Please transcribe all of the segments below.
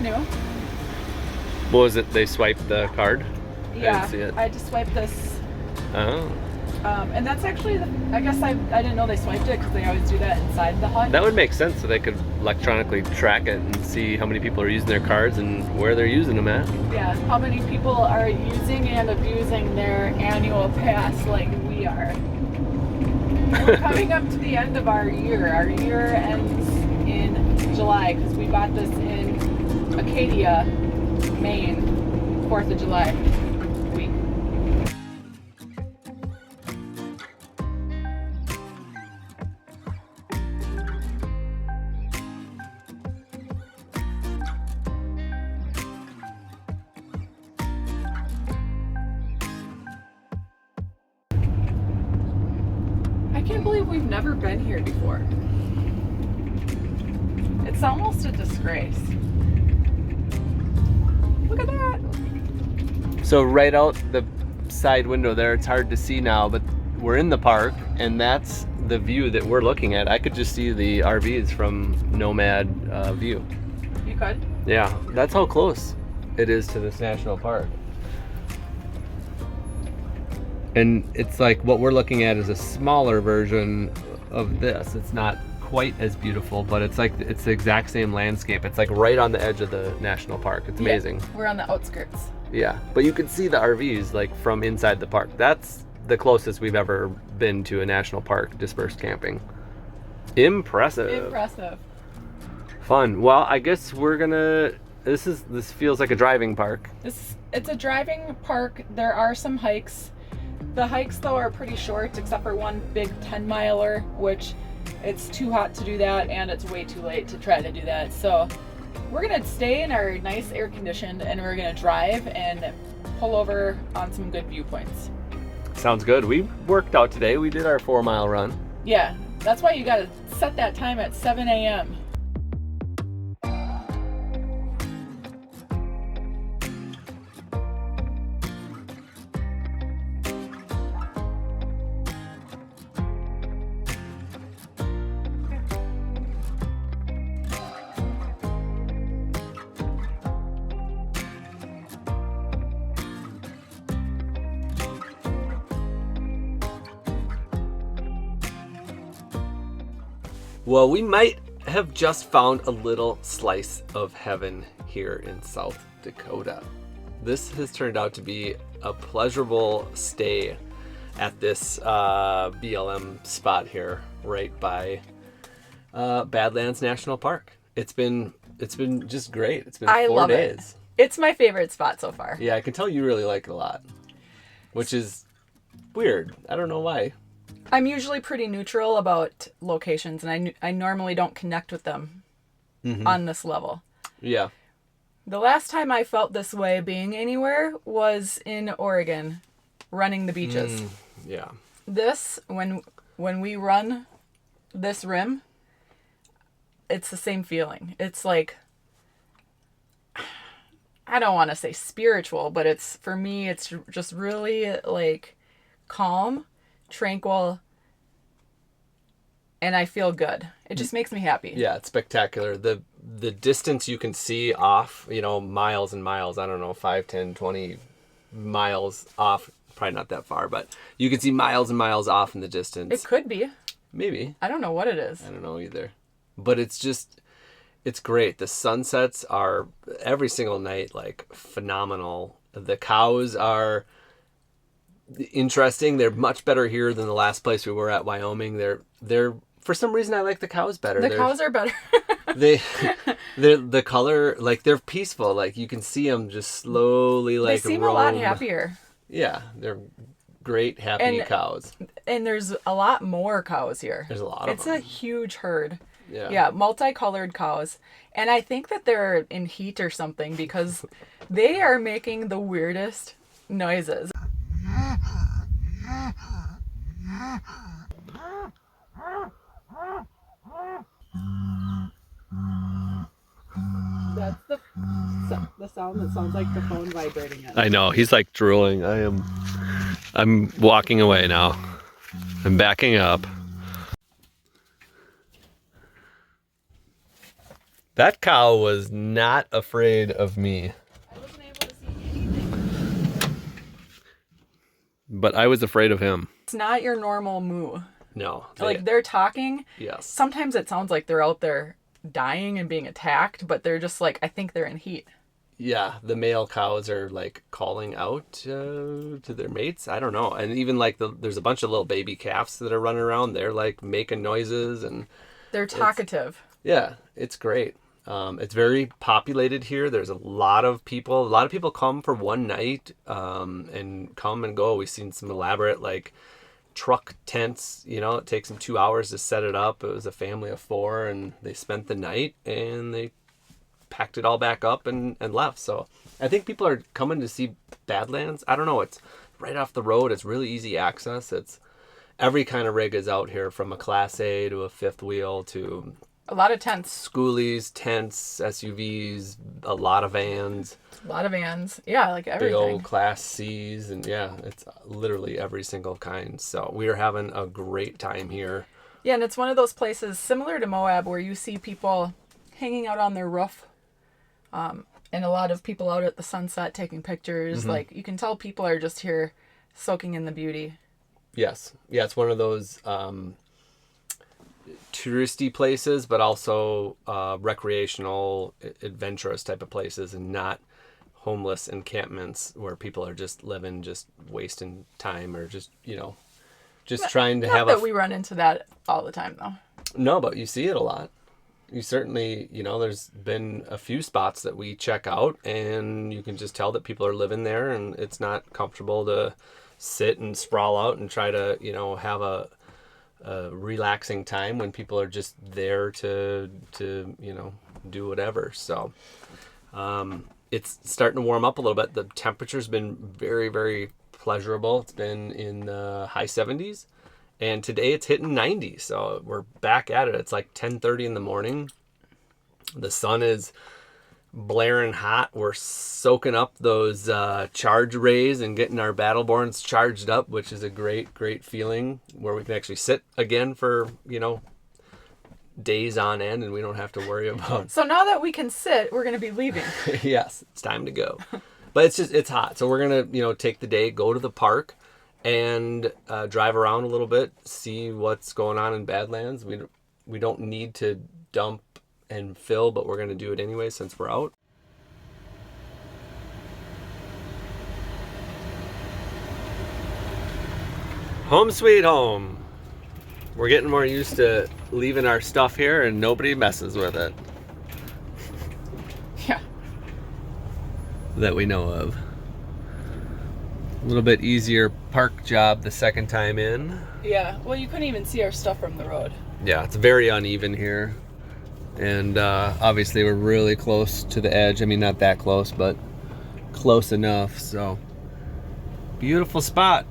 new. What was it? They swiped the card? Yeah, I didn't see it. I had to swipe this. Oh. And that's actually, I guess I didn't know they swiped it because they always do that inside the hut. That would make sense, so they could electronically track it and see how many people are using their cards and where they're using them at. Yeah, how many people are using and abusing their annual pass like we are. We're coming up to the end of our year. Our year ends in July because we bought this in Acadia, Maine, 4th of July week. I can't believe we've never been here before. It's almost a disgrace. Look at that. So right out the side window there, it's hard to see now, but we're in the park and that's the view that we're looking at. I could just see the RVs from Nomad view. You could? Yeah, that's how close it is to this national park. And it's like what we're looking at is a smaller version of this. It's not quite as beautiful, but it's like it's the exact same landscape. It's like right on the edge of the national park. It's amazing. Yeah, we're on the outskirts. Yeah, but you can see the RVs like from inside the park. That's the closest we've ever been to a national park dispersed camping. Impressive. Impressive. Fun. Well, I guess we're gonna. This feels like a driving park. It's a driving park. There are some hikes. The hikes though are pretty short, except for one big 10-miler, which it's too hot to do that, and it's way too late to try to do that. So we're gonna stay in our nice air conditioned, and we're gonna drive and pull over on some good viewpoints. Sounds good. We worked out today. We did our 4-mile run. Yeah, that's why you gotta set that time at 7 a.m. Well, we might have just found a little slice of heaven here in South Dakota. This has turned out to be a pleasurable stay at this BLM spot here, right by Badlands National Park. It's been just great. It's been 4 days. It's my favorite spot so far. Yeah, I can tell you really like it a lot, which is weird. I don't know why. I'm usually pretty neutral about locations, and I normally don't connect with them on this level. Yeah. The last time I felt this way being anywhere was in Oregon, running the beaches. Yeah. This, when we run this rim, it's the same feeling. It's like, I don't want to say spiritual, but it's, for me, it's just really like calm, tranquil, and I feel good. It just makes me happy. Yeah, it's spectacular. The distance you can see off, miles and miles, I don't know, 5, 10, 20 miles off, probably not that far, but you can see miles and miles off in the distance. It could be. Maybe. I don't know what it is. I don't know either. But it's great. The sunsets are every single night like phenomenal. The cows are interesting. They're much better here than the last place we were at, Wyoming. They're for some reason I like the cows better. The cows are better. they're the color, like they're peaceful. Like you can see them just slowly They seem a lot happier. Yeah, they're great, happy cows. And there's a lot more cows here. There's a lot of them. It's a huge herd. Yeah. Yeah, multicolored cows. And I think that they're in heat or something because they are making the weirdest noises. That's the sound that sounds like the phone vibrating at. I know, he's like drooling. I'm walking away now. I'm backing up. That cow was not afraid of me. I wasn't able to see anything. But I was afraid of him. It's not your normal moo. No. Like they're talking. Yes. Sometimes it sounds like they're out there dying and being attacked, but they're just like, I think they're in heat. Yeah, the male cows are like calling out to their mates. I don't know. And even like there's a bunch of little baby calves that are running around. They're like making noises and they're talkative. Yeah, it's great. It's very populated here. There's a lot of people. A lot of people come for one night and come and go. We've seen some elaborate like truck tents. You know, it takes them 2 hours to set it up. It was a family of 4, and they spent the night and they packed it all back up and left. So I think people are coming to see Badlands. I don't know. It's right off the road. It's really easy access. It's every kind of rig is out here, from a Class A to a fifth wheel to a lot of tents, schoolies, tents, SUVs, a lot of vans. A lot of vans. Yeah, like everything. Big old Class C's, and yeah, it's literally every single kind. So we are having a great time here. Yeah, and it's one of those places similar to Moab where you see people hanging out on their roof. And a lot of people out at the sunset taking pictures. Mm-hmm. Like, you can tell people are just here soaking in the beauty. Yes. Yeah, it's one of those touristy places, but also recreational, adventurous type of places, and not homeless encampments where people are just living, just wasting time, or just, you know, just trying to have we run into that all the time, though. No, but you see it a lot. You certainly, you know, there's been a few spots that we check out and you can just tell that people are living there, and it's not comfortable to sit and sprawl out and try to, you know, have a relaxing time when people are just there to you know, do whatever. So it's starting to warm up a little bit. The temperature's been very, very pleasurable. It's been in the high 70s. And today it's hitting 90, so we're back at it. It's like 10:30 in the morning. The sun is blaring hot. We're soaking up those charge rays and getting our Battleborns charged up, which is a great, great feeling, where we can actually sit again for, you know, days on end, and we don't have to worry about. So now that we can sit, we're going to be leaving. Yes, it's time to go. But it's hot, so we're going to, you know, take the day, go to the park, and drive around a little bit, see what's going on in Badlands. We don't need to dump and fill, but we're going to do it anyway since we're out. Home sweet home. We're getting more used to leaving our stuff here and nobody messes with it. Yeah. That we know of. A little bit easier park job the second time in. Yeah, well, you couldn't even see our stuff from the road. Yeah, it's very uneven here. And obviously we're really close to the edge. I mean, not that close, but close enough. So, beautiful spot.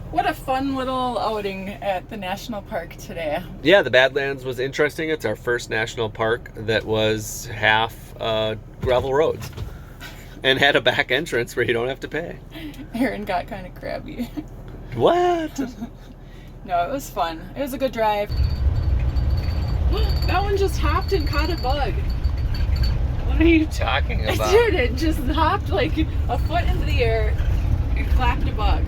What a fun little outing at the national park today. Yeah, the Badlands was interesting. It's our first national park that was half gravel roads. And had a back entrance where you don't have to pay. Aaron got kind of crabby. What? No, it was fun. It was a good drive. That one just hopped and caught a bug. What are you talking about? Dude, it just hopped like a foot into the air and clapped a bug.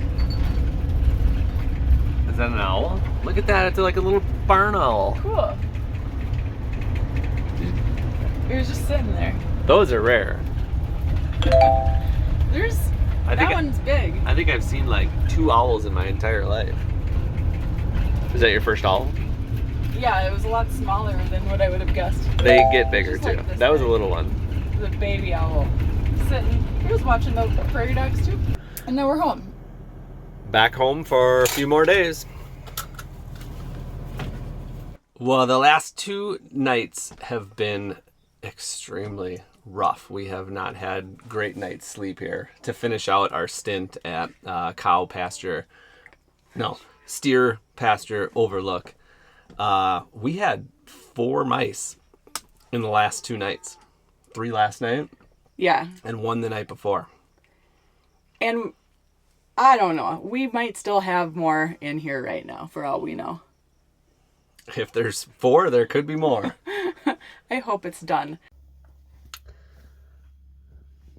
Is that an owl? Look at that. It's like a little barn owl. Cool. It was just sitting there. Those are rare. That one's big. I think I've seen like 2 owls in my entire life. Is that your first owl? Yeah, it was a lot smaller than what I would have guessed. They get bigger too. Like that was a little one. The baby owl. Sitting. He was watching the prairie dogs too. And now we're home. Back home for a few more days. Well, the last 2 nights have been extremely rough. We have not had great night's sleep here to finish out our stint at steer pasture overlook. We had 4 mice in the last 2 nights. 3 last night. Yeah. And 1 the night before. And I don't know. We might still have more in here right now, for all we know. If there's 4, there could be more. I hope it's done.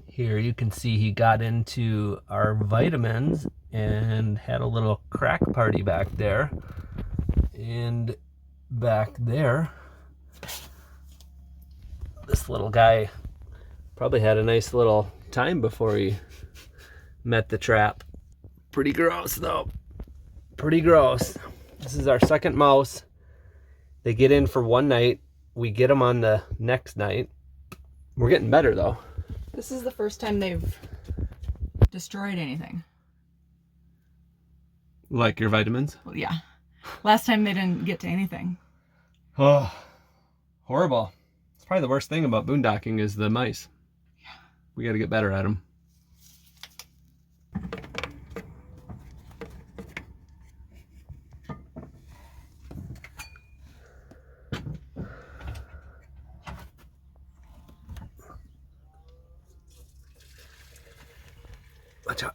Here you can see he got into our vitamins and had a little crack party back there. And back there, this little guy probably had a nice little time before he met the trap. Pretty gross though. Pretty gross. This is our second mouse. They get in for one night. We get them on the next night. We're getting better though. This is the first time they've destroyed anything. Like your vitamins? Well, yeah. Last time they didn't get to anything. Oh, horrible. It's probably the worst thing about boondocking is the mice. Yeah. We got to get better at them. Watch out.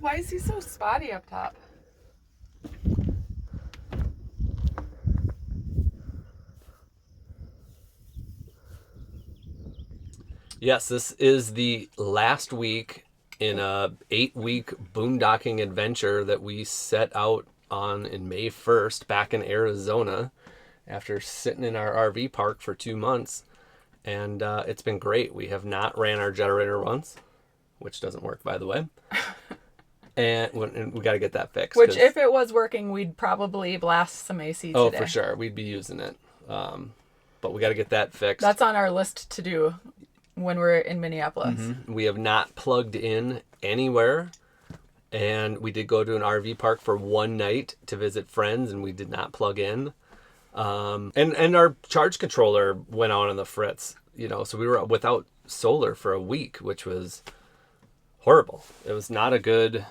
Why is he so spotty up top? Yes, this is the last week in a 8-week boondocking adventure that we set out on in May 1st back in Arizona after sitting in our RV park for 2 months. And it's been great. We have not ran our generator once, which doesn't work, by the way. And we got to get that fixed. Which, if it was working, we'd probably blast some AC today. Oh, for sure. We'd be using it. But we got to get that fixed. That's on our list to do when we're in Minneapolis. Mm-hmm. We have not plugged in anywhere. And we did go to an RV park for one night to visit friends, and we did not plug in. And our charge controller went out on the fritz, so we were without solar for a week, which was horrible. It was not a good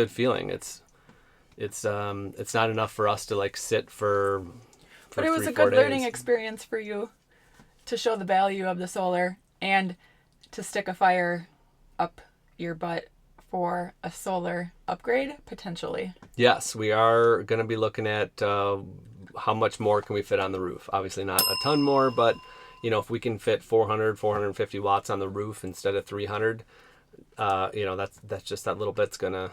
feeling. It's not enough for us to like sit for but it was 3-4 a good days. learning experience for you to show the value of the solar and to stick a fire up your butt for a solar upgrade potentially. Yes, we are going to be looking at how much more can we fit on the roof. Obviously not a ton more, but if we can fit 450 watts on the roof instead of 300, that's just that little bit's gonna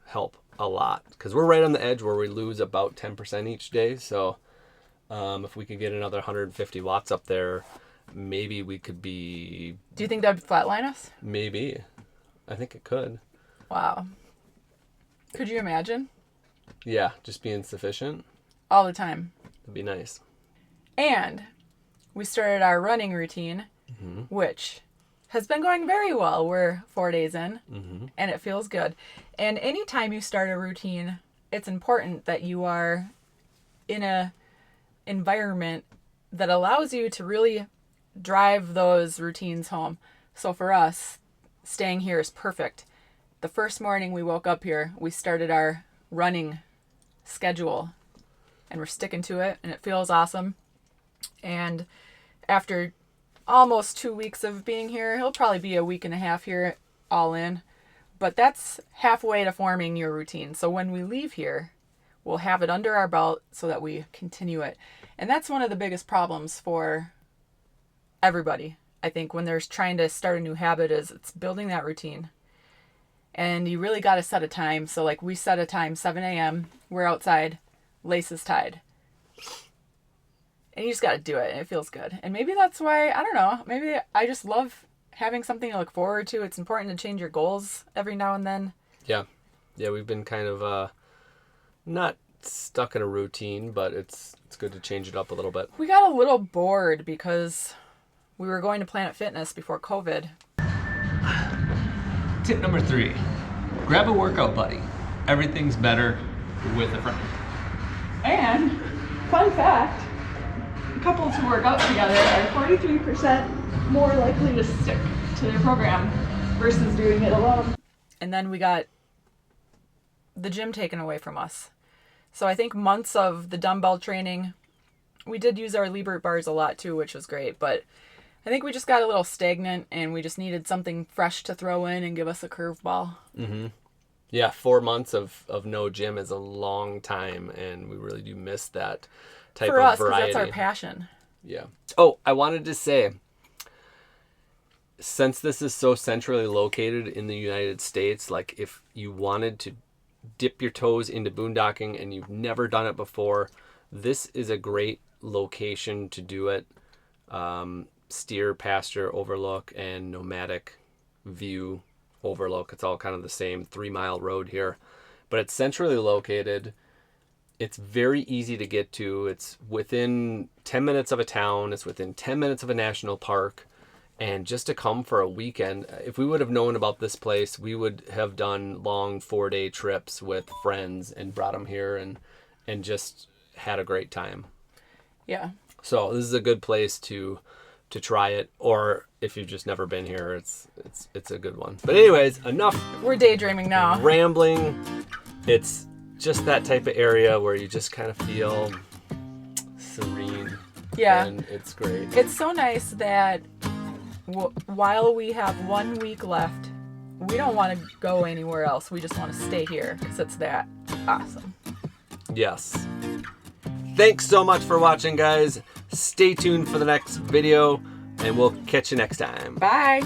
help a lot, because we're right on the edge where we lose about 10% each day. So if we could get another 150 watts up there, maybe we could be... Do you think that would flatline us? Maybe. I think it could. Wow. Could you imagine? Yeah, just being sufficient. All the time. It'd be nice. And we started our running routine, which has been going very well. We're 4 days in, and it feels good. And anytime you start a routine, it's important that you are in a environment that allows you to really drive those routines home. So for us, staying here is perfect. The first morning we woke up here, we started our running schedule, and we're sticking to it, and it feels awesome. And after almost 2 weeks of being here, he'll probably be a week and a half here all in, but that's halfway to forming your routine. So when we leave here, we'll have it under our belt so that we continue it. And that's one of the biggest problems for everybody, I think, when they're trying to start a new habit, is it's building that routine. And you really got to set a time. So like we set a time, 7 a.m. We're outside, laces tied. And you just got to do it, and it feels good. And maybe that's why, I don't know, maybe I just love having something to look forward to. It's important to change your goals every now and then. Yeah, we've been kind of not stuck in a routine, but it's good to change it up a little bit. We got a little bored because we were going to Planet Fitness before COVID. Tip number 3, grab a workout buddy. Everything's better with a friend. And, fun fact, couples who work out together are 43% more likely to stick to their program versus doing it alone. And then we got the gym taken away from us. So I think months of the dumbbell training, we did use our Liebert bars a lot too, which was great, but I think we just got a little stagnant and we just needed something fresh to throw in and give us a curveball. Mm-hmm. Yeah, 4 months of no gym is a long time, and we really do miss that type For of us, because variety. that's our passion. Yeah. Oh, I wanted to say, since this is so centrally located in the United States, like if you wanted to dip your toes into boondocking and you've never done it before, this is a great location to do it. Steer, pasture, overlook, and nomadic view overlook. It's all kind of the same 3-mile road here, but it's centrally located. It's very easy to get to. It's within 10 minutes of a town. It's within 10 minutes of a national park. And just to come for a weekend, if we would have known about this place, we would have done long 4-day trips with friends and brought them here and just had a great time. Yeah. So this is a good place to try it, or if you've just never been here, it's a good one. But anyways, enough. We're daydreaming now. Rambling. It's just that type of area where you just kind of feel serene. Yeah. And it's great. It's so nice that while we have 1 week left, we don't want to go anywhere else. We just want to stay here because it's that awesome. Yes. Thanks so much for watching, guys. Stay tuned for the next video, and we'll catch you next time. Bye.